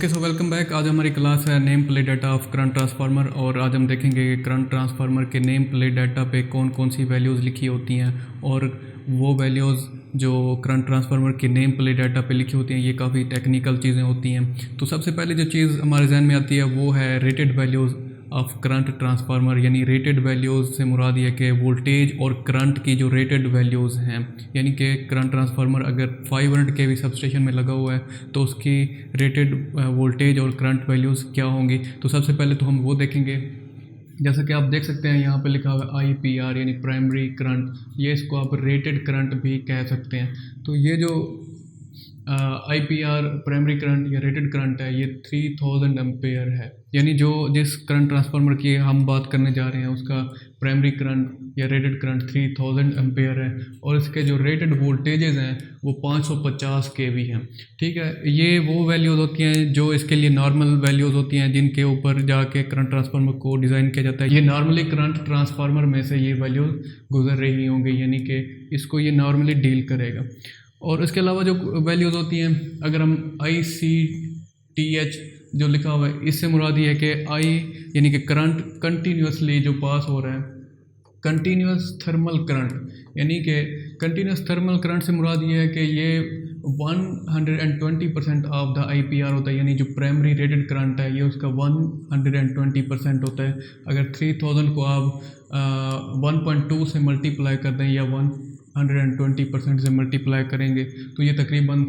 Okay so welcome back. आज हमारी class है name plate data of current transformer और आज हम देखेंगे कि करंट ट्रांसफार्मर के नेम प्लेट डाटा पे कौन कौन सी वैल्यूज़ लिखी होती हैं और वो वैल्यूज़ जो करंट ट्रांसफार्मर के नेम प्लेट डाटा पे लिखी होती हैं ये काफ़ी टेक्निकल चीज़ें होती हैं। तो सबसे पहले जो चीज़ हमारे जहन में आती है वो है rated values of current transformer, यानी रेटेड वैल्यूज़ से मुराद ये कि वोल्टेज और करंट की जो रेटेड वैल्यूज़ हैं, यानी कि करंट ट्रांसफार्मर अगर 500 kV सबस्टेशन में लगा हुआ है तो उसकी रेटेड वोल्टेज और करंट वैल्यूज़ क्या होंगी। तो सबसे पहले तो हम वो देखेंगे। जैसा कि आप देख सकते हैं यहाँ पे लिखा हुआ है IPR यानी प्राइमरी करंट, ये इसको आप रेटेड करंट भी कह सकते हैं। तो ये जो IPR प्राइमरी करंट या रेटेड करंट है ये 3000 एम्पेयर है, यानी जो जिस करंट ट्रांसफार्मर की हम बात करने जा रहे हैं उसका प्राइमरी करंट या रेटेड करंट 3000 एम्पेयर है और इसके जो रेटेड वोल्टेजेस हैं वो 550 kV हैं। ठीक है, ये वो वैल्यूज़ होती हैं जो इसके लिए नॉर्मल वैल्यूज़ होती हैं जिनके ऊपर जाके करंट ट्रांसफार्मर को डिज़ाइन किया जाता है। ये नॉर्मली करंट ट्रांसफार्मर में से ये वैल्यूज़ गुजर रही होंगी, यानी कि इसको ये नॉर्मली डील करेगा। और इसके अलावा जो वैल्यूज़ होती हैं, अगर हम ICTH जो लिखा हुआ है इससे मुराद ये है कि I यानी कि करंट कंटिन्यूसली जो पास हो रहा है, कंटिन्यूस थर्मल करंट, यानी कि कंटिन्यूस थर्मल करंट से मुराद ये है कि ये 120% ऑफ द IPR होता है, यानी जो प्राइमरी रेटेड करंट है ये उसका 120% होता है। अगर 3000 को आप 1.2 से मल्टीप्लाई कर दें या 120% से मल्टीप्लाई करेंगे तो ये तकरीबन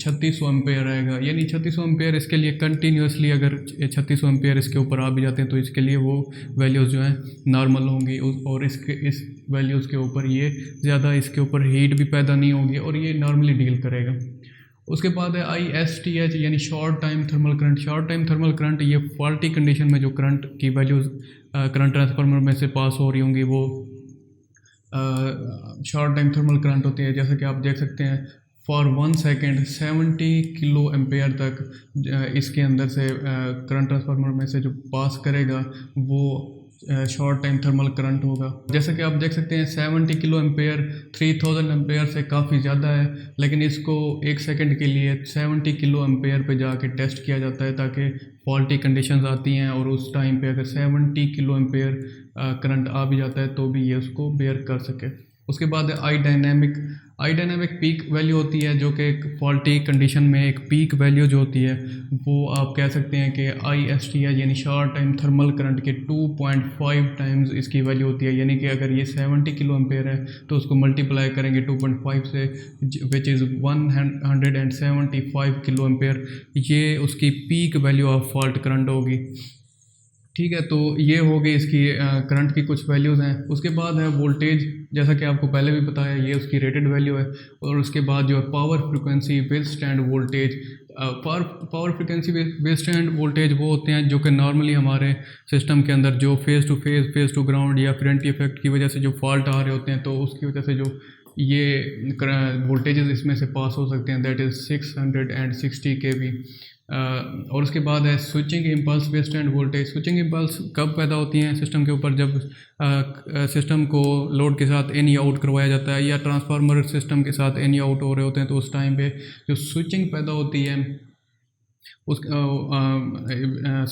3600 एम्पेयर आएगा, यानी 3600 एम्पेयर इसके लिए कंटिन्यूसली अगर 3600 एम्पेयर इसके ऊपर आ भी जाते हैं तो इसके लिए वो वैल्यूज़ जो हैं नॉर्मल होंगी और इस वैल्यूज़ के ऊपर ये ज़्यादा इसके ऊपर हीट भी पैदा नहीं होगी और ये नॉर्मली डील करेगा। उसके बाद है ISTH यानी short time thermal current. Short time thermal current ये फॉल्टी कंडीशन में जो करंट की वैल्यूज़ करंट ट्रांसफार्मर में से पास हो रही होंगी वो शॉर्ट टाइम थर्मल करंट होती है। जैसे कि आप देख सकते हैं फॉर 1 सेकेंड 70 किलो एम्पेयर तक इसके अंदर से करंट ट्रांसफार्मर में से जो पास करेगा वो शॉर्ट टाइम थर्मल करंट होगा। जैसे कि आप देख सकते हैं 70 किलो एम्पेयर 3000 एम्पेयर से काफ़ी ज़्यादा है, लेकिन इसको 1 सेकंड के लिए 70 किलो एम्पेयर पे जाके टेस्ट किया जाता है ताकि फॉल्टी कंडीशंस आती हैं और उस टाइम पे अगर 70 किलो एम्पेयर करंट आ भी जाता है तो भी ये उसको बेयर कर सके। उसके बाद है आई डायनामिक पीक वैल्यू होती है जो कि एक फॉल्टी कंडीशन में एक पीक वैल्यू जो होती है वो आप कह सकते हैं कि ISTH यानी शॉर्ट टाइम थर्मल करंट के 2.5 टाइम्स इसकी वैल्यू होती है, यानी कि अगर ये 70 किलो एम्पेयर है तो उसको मल्टीप्लाई करेंगे 2.5 से विच इज़ 175 किलो एम्पेयर, ये उसकी peak value of fault current होगी। ठीक है, तो ये हो गई इसकी करंट की कुछ वैल्यूज़ हैं। उसके बाद है वोल्टेज, जैसा कि आपको पहले भी पता है ये उसकी रेटेड वैल्यू है। और उसके बाद जो है power frequency withstand voltage. Power frequency withstand voltage वो होते हैं जो कि नॉर्मली हमारे सिस्टम के अंदर जो फेज़ टू ग्राउंड या फ्रंटी इफेक्ट की वजह से जो फॉल्ट आ रहे होते हैं तो उसकी वजह से जो ये वोल्टेजेस इसमें से पास हो सकते हैं, दैट इज़ 660 kV। और उसके बाद है switching impulse withstand voltage. Switching impulse कब पैदा होती हैं सिस्टम के ऊपर, जब सिस्टम को लोड के साथ इन या आउट करवाया जाता है या ट्रांसफार्मर सिस्टम के साथ इन या आउट हो रहे होते हैं तो उस टाइम पे जो स्विचिंग पैदा होती है उस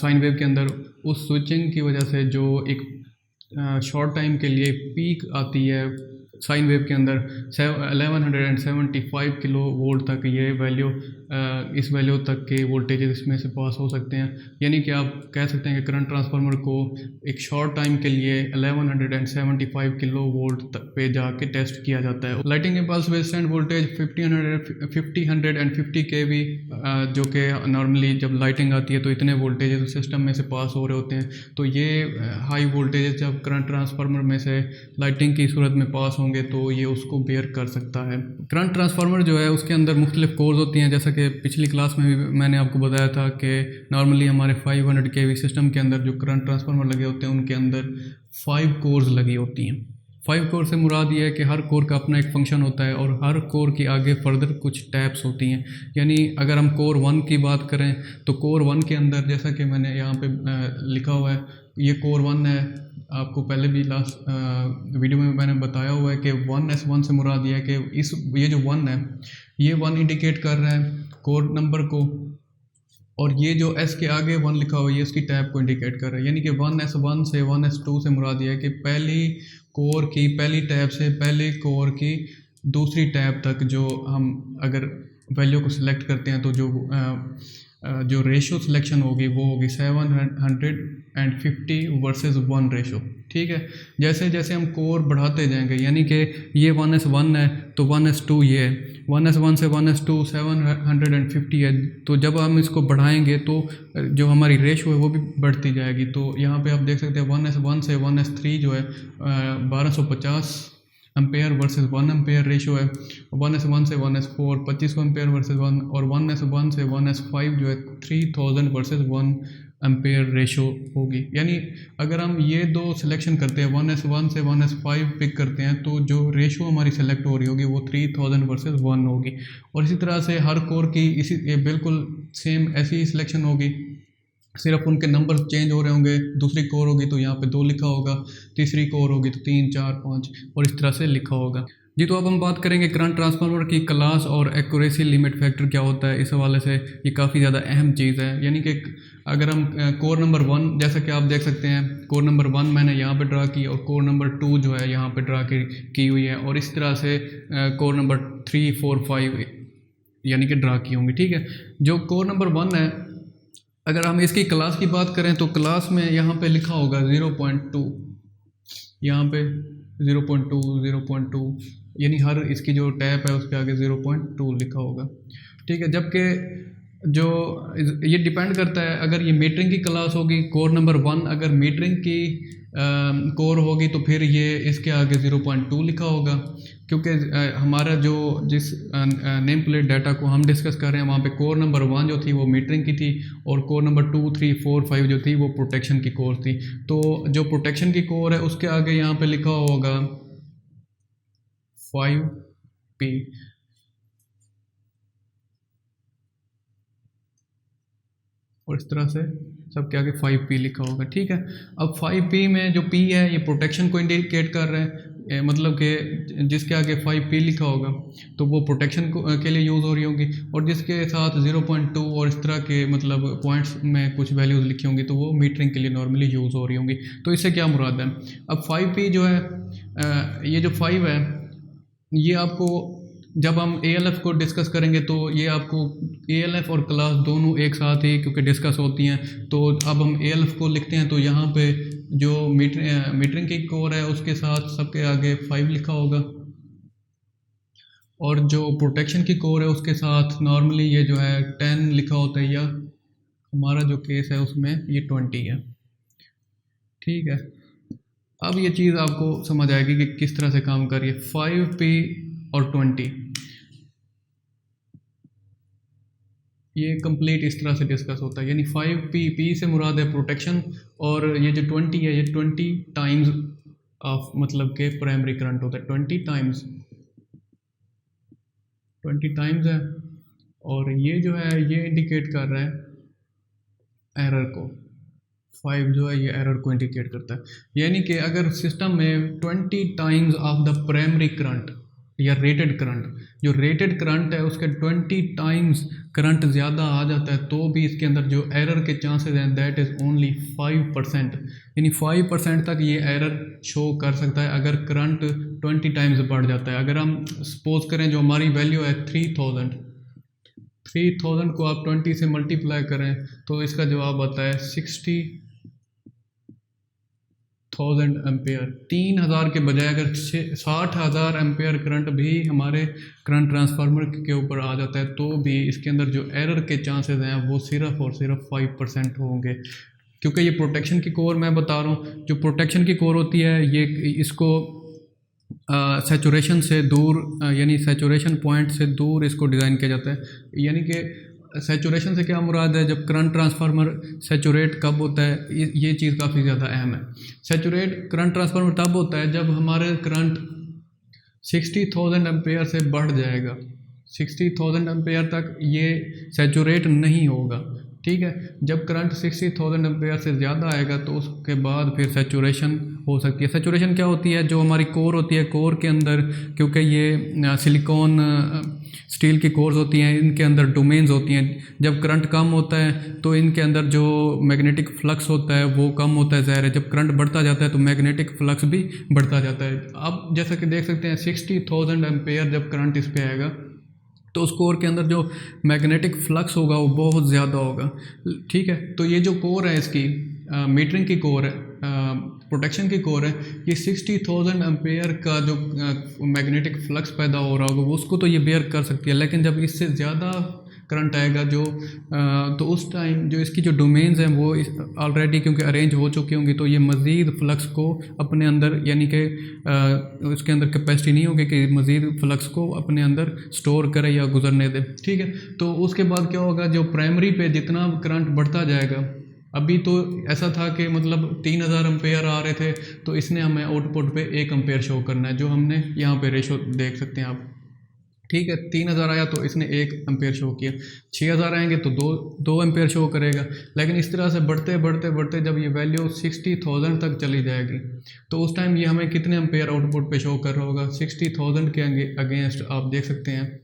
साइन वेव के अंदर, उस स्विचिंग की वजह से जो एक शॉर्ट टाइम के लिए पीक आती है साइन वेव के अंदर 1175 किलो वोल्ट तक ये वैल्यू इस वैल्यू तक के वोल्टेज इसमें से पास हो सकते हैं, यानी कि आप कह सकते हैं कि करंट ट्रांसफार्मर को एक शॉर्ट टाइम के लिए 1175 किलो वोल्ट तक पे जाके टेस्ट किया जाता है। Lighting impulse withstand voltage 150 kV, जो कि नॉर्मली जब लाइटिंग आती है तो इतने वोल्टेज सिस्टम में से पास हो रहे होते हैं, तो ये हाई वोल्टेज जब करंट ट्रांसफार्मर में से लाइटिंग की सूरत में पास होंगे तो ये उसको बेयर कर सकता है। करंट ट्रांसफार्मर जो है उसके अंदर मुख्तलिफ कोर्स होती हैं, जैसा कि पिछली क्लास में भी मैंने आपको बताया था कि नॉर्मली हमारे 500 kV सिस्टम के अंदर जो करंट ट्रांसफार्मर लगे होते हैं उनके अंदर 5 कोर्स लगी होती हैं। 5 कोर से मुराद ये है कि हर कोर का अपना एक फंक्शन होता है और हर कोर के आगे फर्दर कुछ टैप्स होती हैं। यानी अगर हम कोर 1 की बात करें तो कोर 1 के अंदर, जैसा कि मैंने यहाँ पे लिखा हुआ है, ये कोर 1 है। आपको पहले भी लास्ट वीडियो में मैंने बताया हुआ है कि 1S1 से मुराद ये है कि ये जो 1 है ये 1 इंडिकेट कर रहा है कोर नंबर को, और ये जो S के आगे 1 लिखा हुआ है ये इसकी टैब को इंडिकेट कर रहा है, यानी कि 1S1 से 1S2 से मुराद ये है कि पहली कोर की पहली टैब से पहली कोर की दूसरी टैब तक जो हम अगर वैल्यू को सिलेक्ट करते हैं तो जो रेशो सिलेक्शन होगी वो होगी 750 वर्सेस 1 रेशो। ठीक है, जैसे जैसे हम कोर बढ़ाते जाएंगे, यानी कि ये 1S1 है तो 1S2 ये है, 1S1 से 1S2 750 है, तो जब हम इसको बढ़ाएंगे तो जो हमारी रेशो है वो भी बढ़ती जाएगी। तो यहाँ पे आप देख सकते हैं 1S1 से 1S3 जो है 1250 एम्पेयर वर्सेस 1 एम्पेयर रेशो है, 1S1 से 1S4 2500 एम्पेयर वर्सेस 1, और 1S1 से 1S5 जो है 3000 वर्सेस 1 एम्पेयर रेशो होगी। यानी अगर हम ये दो सिलेक्शन करते हैं 1S1 से 1S5 पिक करते हैं तो जो रेशो हमारी सेलेक्ट हो रही होगी वो 3000 वर्सेस 1 होगी। और इसी तरह से हर कोर की बिल्कुल सेम ऐसी ही सिलेक्शन होगी, सिर्फ उनके नंबर चेंज हो रहे होंगे। दूसरी कोर होगी तो यहाँ पे 2 लिखा होगा, तीसरी कोर होगी तो 3 4 5 और इस तरह से लिखा होगा जी। तो अब हम बात करेंगे करंट ट्रांसफार्मर की क्लास और एक्यूरेसी लिमिट फैक्टर क्या होता है। इस हवाले से ये काफ़ी ज़्यादा अहम चीज़ है, यानी कि अगर हम कोर नंबर 1 जैसा कि आप देख सकते हैं कोर नंबर 1 मैंने यहाँ पे ड्रा की और कोर नंबर 2 जो है यहाँ पे ड्रा की हुई है, और इस तरह से कोर नंबर 3 4 5 यानी कि ड्रा की होंगी। ठीक है, जो कोर नंबर 1 है अगर हम इसकी क्लास की बात करें तो क्लास में यहाँ पे लिखा होगा 0.2, यहाँ पे 0.2 0.2, यानी हर इसकी जो टैप है उसके आगे 0.2 लिखा होगा। ठीक है, जबकि जो ये डिपेंड करता है, अगर ये मीटरिंग की क्लास होगी कोर नंबर 1 अगर मीटरिंग की कोर होगी तो फिर ये इसके आगे 0.2 लिखा होगा, क्योंकि हमारा जो जिस नेम प्लेट डाटा को हम डिस्कस कर रहे हैं वहाँ पे कोर नंबर 1 जो थी वो मीटरिंग की थी और कोर नंबर 2 3 4 5 जो थी वो प्रोटेक्शन की कोर थी। तो जो प्रोटेक्शन की कोर है उसके आगे यहाँ पे लिखा होगा 5P, और इस तरह से सबके आगे 5P लिखा होगा। ठीक है, अब 5P में जो P है ये प्रोटेक्शन को इंडिकेट कर रहा है, मतलब कि जिसके आगे 5P लिखा होगा तो वो प्रोटेक्शन के लिए यूज़ हो रही होगी, और जिसके साथ 0.2 और इस तरह के मतलब पॉइंट्स में कुछ वैल्यूज़ लिखी होंगी तो वो मीटरिंग के लिए नॉर्मली यूज़ हो रही होंगी। तो इससे क्या मुराद है, अब 5P जो है ये जो 5 है ये आपको जब हम ALF को डिस्कस करेंगे तो ये आपको ALF और क्लास दोनों एक साथ ही क्योंकि डिस्कस होती हैं, तो अब हम ALF को लिखते हैं तो यहाँ पे जो मीटरिंग की कोर है उसके साथ सबके आगे 5 लिखा होगा, और जो प्रोटेक्शन की कोर है उसके साथ नॉर्मली ये जो है 10 लिखा होता है, या हमारा जो केस है उसमें ये 20 है। ठीक है, अब ये चीज़ आपको समझ आएगी कि किस तरह से काम कर रही है। 5P और 20 ये कंप्लीट इस तरह से डिस्कस होता है, यानी 5P से मुराद है प्रोटेक्शन, और ये जो 20 है ये 20 टाइम्स ऑफ मतलब के प्राइमरी करंट होता है, 20 टाइम्स है, और ये जो है ये इंडिकेट कर रहा है एरर को। 5 जो है ये एरर को इंडिकेट करता है, यानी कि अगर सिस्टम में 20 times of the primary current या रेटेड करंट, जो रेटेड करंट है उसके 20 टाइम्स करंट ज़्यादा आ जाता है तो भी इसके अंदर जो एरर के चांसेस हैं दैट इज़ ओनली 5%, यानी 5% तक ये एरर शो कर सकता है अगर करंट 20 टाइम्स बढ़ जाता है। अगर हम सपोज करें जो हमारी वैल्यू है 3000 को आप 20 से मल्टीप्लाई करें तो इसका जवाब आता है 60,000 एम्पेयर। 3000 के बजाय अगर 60,000 एम्पेयर करंट भी हमारे करंट ट्रांसफार्मर के ऊपर आ जाता है तो भी इसके अंदर जो एरर के चांसेस हैं वो सिर्फ और सिर्फ 5% होंगे, क्योंकि ये प्रोटेक्शन की कोर मैं बता रहा हूँ। जो प्रोटेक्शन की कोर होती है ये इसको सैचुरेशन से दूर यानी सैचुरेशन पॉइंट से दूर इसको डिज़ाइन किया जाता है, यानी कि सैचुरेशन से क्या मुराद है, जब करंट ट्रांसफार्मर सैचुरेट कब होता है, ये चीज़ काफ़ी ज़्यादा अहम है। सैचुरेट करंट ट्रांसफार्मर तब होता है जब हमारे करंट 60,000 एम्पेयर से बढ़ जाएगा, 60,000 एम्पेयर तक ये सैचुरेट नहीं होगा। ठीक है, जब करंट 60,000 एम्पेयर से ज़्यादा आएगा तो उसके बाद फिर सैचुरेशन हो सकती है। सैचुरेशन क्या होती है, जो हमारी कोर होती है, कोर के अंदर क्योंकि ये सिलिकॉन स्टील की कोर्स होती हैं, इनके अंदर डोमेन्स होती हैं। जब करंट कम होता है तो इनके अंदर जो मैग्नेटिक फ्लक्स होता है वो कम होता है, ज़ाहिर है। जब करंट बढ़ता जाता है तो मैग्नेटिक फ्लक्स भी बढ़ता जाता है। अब जैसा कि देख सकते हैं 60,000 एम्पेयर जब करंट इस पर आएगा तो उस कोर के अंदर जो मैग्नेटिक फ्लक्स होगा वो बहुत ज़्यादा होगा, ठीक है। तो ये जो कोर है इसकी मीटरिंग की कोर है, प्रोटेक्शन की कोर है, ये 60,000 एम्पेयर का जो मैग्नेटिक फ्लक्स पैदा हो रहा होगा उसको तो ये बेयर कर सकती है। लेकिन जब इससे ज़्यादा करंट आएगा तो उस टाइम जो इसकी जो डोमेन्स हैं वो ऑलरेडी क्योंकि अरेंज हो चुकी होंगी, तो ये मज़ीद फ्लक्स को अपने अंदर, यानी कि उसके अंदर कैपेसिटी नहीं होगी कि मज़ीद फ्लक्स को अपने अंदर स्टोर करे या गुजरने दे, ठीक है। तो उसके बाद क्या होगा, जो प्राइमरी पे जितना करंट बढ़ता जाएगा, अभी तो ऐसा था कि मतलब 3000 एम्पेयर आ रहे थे, तो इसने हमें आउटपुट पे 1 एम्पेयर शो करना है, जो हमने यहाँ पे रेशो देख सकते हैं आप, ठीक है। 3000 आया तो इसने 1 एम्पेयर शो किया, 6000 आएंगे तो 2 एम्पेयर शो करेगा। लेकिन इस तरह से बढ़ते बढ़ते बढ़ते जब ये वैल्यू 60,000 तक चली जाएगी तो उस टाइम ये हमें कितने एम्पेयर आउटपुट पे शो कर रहा होगा, 60,000 के अगेंस्ट आप देख सकते हैं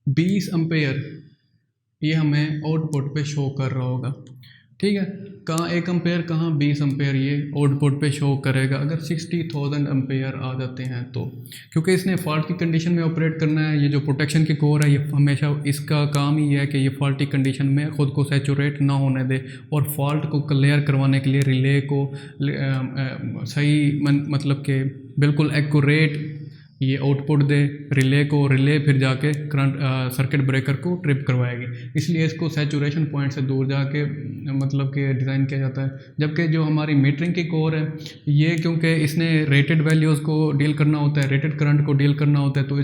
20 एम्पेयर ये हमें आउटपुट पे शो कर रहा होगा, ठीक है। कहाँ 1 एम्पेयर, कहाँ 20 एम्पेयर ये आउटपुट पे शो करेगा अगर 60,000 एम्पेयर आ जाते हैं तो, क्योंकि इसने फॉल्ट की कंडीशन में ऑपरेट करना है। ये जो प्रोटेक्शन की कोर है ये हमेशा इसका काम ही है कि ये फॉल्टी कंडीशन में ख़ुद को सैचुरेट ना होने दे और फॉल्ट को क्लियर करवाने के लिए रिले को सही मतलब कि बिल्कुल एक्यूरेट ये आउटपुट दे रिले को, रिले फिर जाके करंट सर्किट ब्रेकर को ट्रिप करवाएगी। इसलिए इसको सैचुरेशन पॉइंट से दूर जाके मतलब कि डिज़ाइन किया जाता है। जबकि जो हमारी मीटरिंग की कोर है ये क्योंकि इसने रेटेड वैल्यूज़ को डील करना होता है, रेटेड करंट को डील करना होता है, तो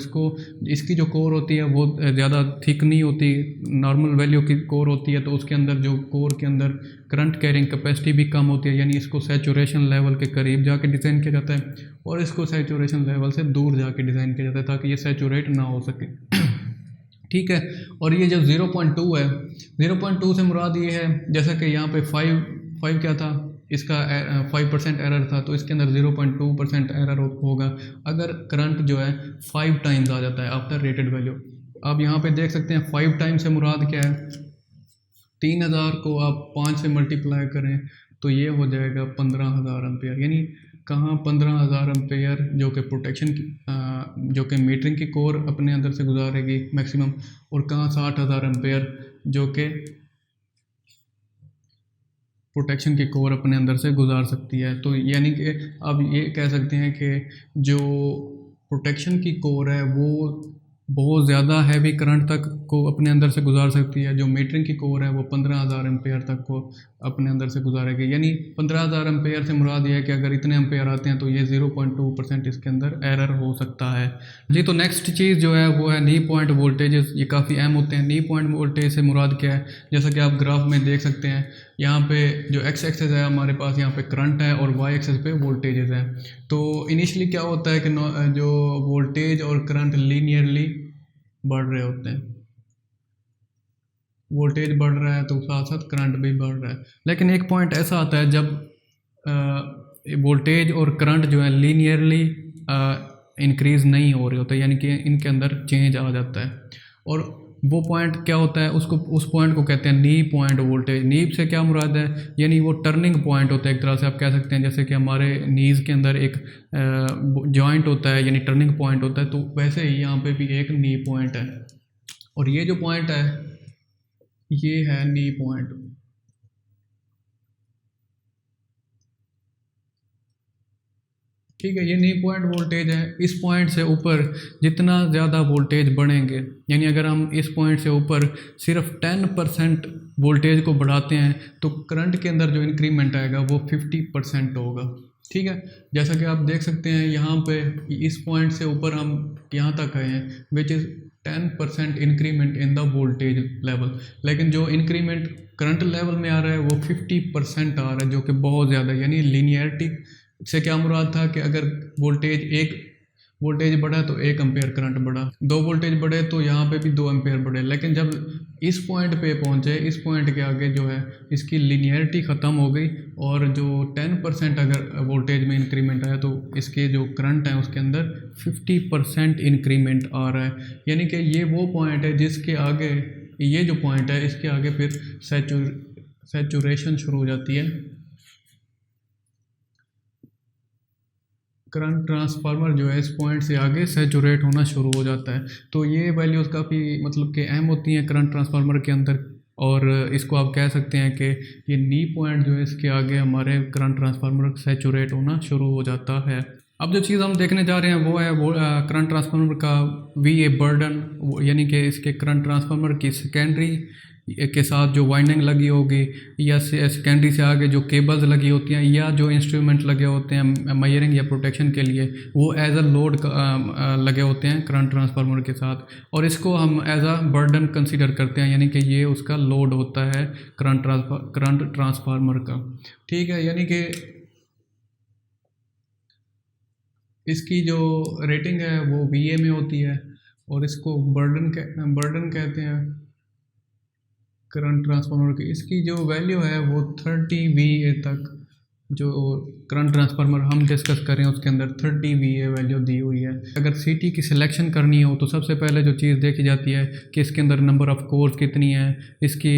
इसकी जो कोर होती है वो ज़्यादा थिक नहीं होती, नॉर्मल वैल्यू की कोर होती है। तो उसके अंदर जो कोर के अंदर करंट कैरिंग कैपेसिटी भी कम होती है, यानी इसको सैचुरेशन लेवल के करीब जाके डिज़ाइन किया जाता है और इसको सैचुरेशन लेवल से दूर जाके डिज़ाइन किया जाता है ताकि ये सैचुरेट ना हो सके, ठीक है। और ये जो 0.2 है, 0.2 से मुराद ये है जैसा कि यहाँ पे 5 क्या था, इसका 5% एरर था, तो इसके अंदर 0.2% एरर होगा अगर करंट जो है 5 टाइम्स आ जाता है आफ्टर रेटेड वैल्यू। आप यहाँ पे देख सकते हैं 5 टाइम्स से मुराद क्या है, 3000 को आप 5 से मल्टीप्लाई करें तो ये हो जाएगा 15,000 एम्पेयर। यानी कहाँ 15,000 एम्पेयर जो कि प्रोटेक्शन की जो कि मीटरिंग की कोर अपने अंदर से गुजारेगी मैक्सिमम, और कहाँ 60,000 एम्पेयर जो कि प्रोटेक्शन की कोर अपने अंदर से गुजार सकती है। तो यानी कि आप ये कह सकते हैं कि जो प्रोटेक्शन की कोर है वो बहुत ज़्यादा हैवी करंट तक को अपने अंदर से गुजार सकती है, जो मीटरिंग की कोर है वो 15,000 एम्पेयर तक को अपने अंदर से गुजारेगी। यानी 15,000 एम्पेयर से मुराद ये है कि अगर इतने एम्पेयर आते हैं तो ये 0.2% इसके अंदर एरर हो सकता है जी। तो नेक्स्ट चीज़ जो है वो है नी पॉइंट वोल्टेजेस। ये काफ़ी अहम होते हैं। नी पॉइंट वोल्टेज से मुराद क्या है, जैसा कि आप ग्राफ में देख सकते हैं, यहाँ पे जो एक्स एक्सेस है हमारे पास, यहाँ पे करंट है और वाई एक्सेस पे वोल्टेजेस हैं। तो इनिशियली क्या होता है कि जो वोल्टेज और करंट लीनियरली बढ़ रहे होते हैं, वोल्टेज बढ़ रहा है तो साथ साथ करंट भी बढ़ रहा है। लेकिन एक पॉइंट ऐसा आता है जब वोल्टेज और करंट जो है लीनियरली इंक्रीज़ नहीं हो रहे होते, यानी कि इनके अंदर चेंज आ जाता है। और वो पॉइंट क्या होता है, उस पॉइंट को कहते हैं नी पॉइंट वोल्टेज। नी से क्या मुराद है, यानी वो टर्निंग पॉइंट होता है एक तरह से आप कह सकते हैं, जैसे कि हमारे नीज़ के अंदर एक जॉइंट होता है यानी टर्निंग पॉइंट होता है, तो वैसे ही यहाँ पे भी एक नी पॉइंट है। और ये जो पॉइंट है ये है नी पॉइंट, ठीक है। ये नी पॉइंट वोल्टेज है। इस पॉइंट से ऊपर जितना ज़्यादा वोल्टेज बढ़ेंगे, यानी अगर हम इस पॉइंट से ऊपर सिर्फ 10% वोल्टेज को बढ़ाते हैं तो करंट के अंदर जो इंक्रीमेंट आएगा वो 50% होगा, ठीक है। जैसा कि आप देख सकते हैं यहाँ पे इस पॉइंट से ऊपर हम यहाँ तक आए हैं, which is 10% increment in the voltage level. लेकिन जो इंक्रीमेंट करंट लेवल में आ रहा है वो 50% आ रहा है, जो कि बहुत ज़्यादा, यानी लीनियरिटी से क्या मुराद था कि अगर वोल्टेज एक वोल्टेज बढ़ा तो 1 एम्पेयर करंट बढ़ा, 2 वोल्टेज बढ़े तो यहाँ पे भी 2 एम्पेयर बढ़े। लेकिन जब इस पॉइंट पे पहुँचे, इस पॉइंट के आगे जो है इसकी लीनियरिटी ख़त्म हो गई और जो 10% अगर वोल्टेज में इंक्रीमेंट आया तो इसके जो करंट है उसके अंदर 50% इंक्रीमेंट आ रहा है। यानी कि ये वो पॉइंट है जिसके आगे, ये जो पॉइंट है इसके आगे फिर सैचुरेशन शुरू हो जाती है। करंट ट्रांसफार्मर जो है इस पॉइंट से आगे सैचुरेट होना शुरू हो जाता है। तो ये वैल्यूज़ काफ़ी मतलब कि अहम होती हैं करंट ट्रांसफार्मर के अंदर, और इसको आप कह सकते हैं कि ये नी पॉइंट जो है इसके आगे हमारे करंट ट्रांसफार्मर सैचुरेट होना शुरू हो जाता है। अब जो चीज़ हम देखने जा रहे हैं वो है वो करंट ट्रांसफार्मर का VA बर्डन, यानी कि इसके करंट ट्रांसफार्मर की सेकेंडरी के साथ जो वाइंडिंग लगी होगी या सेकेंडरी से आगे जो केबल्स लगी होती हैं या जो इंस्ट्रूमेंट लगे होते हैं मेजरिंग या प्रोटेक्शन के लिए, वो एज अ लोड लगे होते हैं करंट ट्रांसफार्मर के साथ, और इसको हम एज अ बर्डन कंसीडर करते हैं, यानी कि ये उसका लोड होता है करंट ट्रांसफार्मर का। ठीक है, यानी कि इसकी जो रेटिंग है वो VA में होती है और इसको बर्डन कहते हैं करंट ट्रांसफार्मर की। इसकी जो वैल्यू है वो 30 VA तक, जो करंट ट्रांसफार्मर हम डिस्कस कर रहे हैं उसके अंदर 30 VA वैल्यू दी हुई है। अगर CT की सिलेक्शन करनी हो तो सबसे पहले जो चीज़ देखी जाती है कि इसके अंदर नंबर ऑफ़ कोर्स कितनी है, इसकी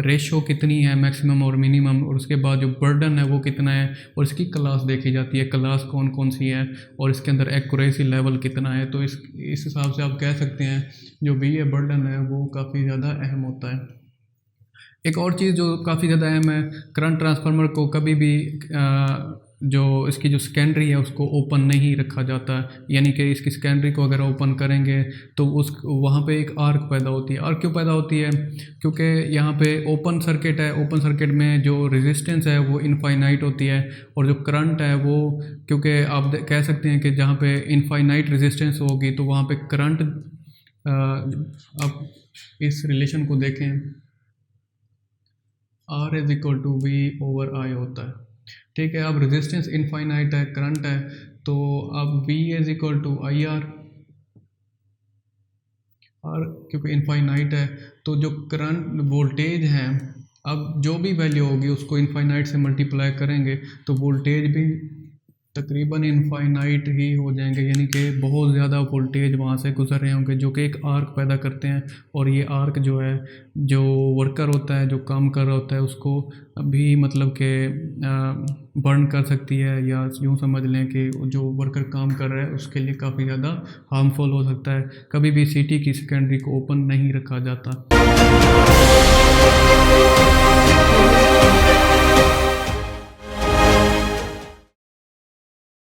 रेशो कितनी है मैक्सिमम और मिनिमम, और उसके बाद जो बर्डन है वो कितना है, और इसकी क्लास देखी जाती है, क्लास कौन कौन सी है, और इसके अंदर एक्यूरेसी लेवल कितना है। तो इस हिसाब से आप कह सकते हैं जो VA बर्डन है वो काफ़ी ज़्यादा अहम होता है। एक और चीज़ जो काफ़ी ज़्यादा अहम है, करंट ट्रांसफार्मर को कभी भी जो इसकी जो सेकेंडरी है उसको ओपन नहीं रखा जाता, यानी कि इसकी सेकेंडरी को अगर ओपन करेंगे तो वहाँ पे एक आर्क पैदा होती है। आर्क क्यों पैदा होती है? क्योंकि यहाँ पे ओपन सर्किट है, ओपन सर्किट में जो रेजिस्टेंस है वो इनफाइनाइट होती है, और जो करंट है वो, क्योंकि आप कह सकते हैं कि जहाँ पे इनफाइनाइट रेजिस्टेंस होगी तो वहाँ पे करंट, आप इस रिलेशन को देखें, R is equal to V/I होता है। ठीक है, अब रेजिस्टेंस इनफाइनाइट है, करंट है, तो अब V is equal to IR, और क्योंकि इनफाइनाइट है तो जो करंट वोल्टेज है, अब जो भी वैल्यू होगी उसको इनफाइनाइट से मल्टीप्लाई करेंगे तो वोल्टेज भी तकरीबन इनफाइनाइट ही हो जाएंगे, यानी कि बहुत ज़्यादा वोल्टेज वहाँ से गुजर रहे होंगे जो कि एक आर्क पैदा करते हैं। और ये आर्क जो है, जो वर्कर होता है, जो काम कर रहा होता है, उसको भी मतलब कि बर्न कर सकती है, या यूँ समझ लें कि जो वर्कर काम कर रहा है उसके लिए काफ़ी ज़्यादा हार्मफुल हो सकता है। कभी भी CT की सेकेंडरी को ओपन नहीं रखा जाता।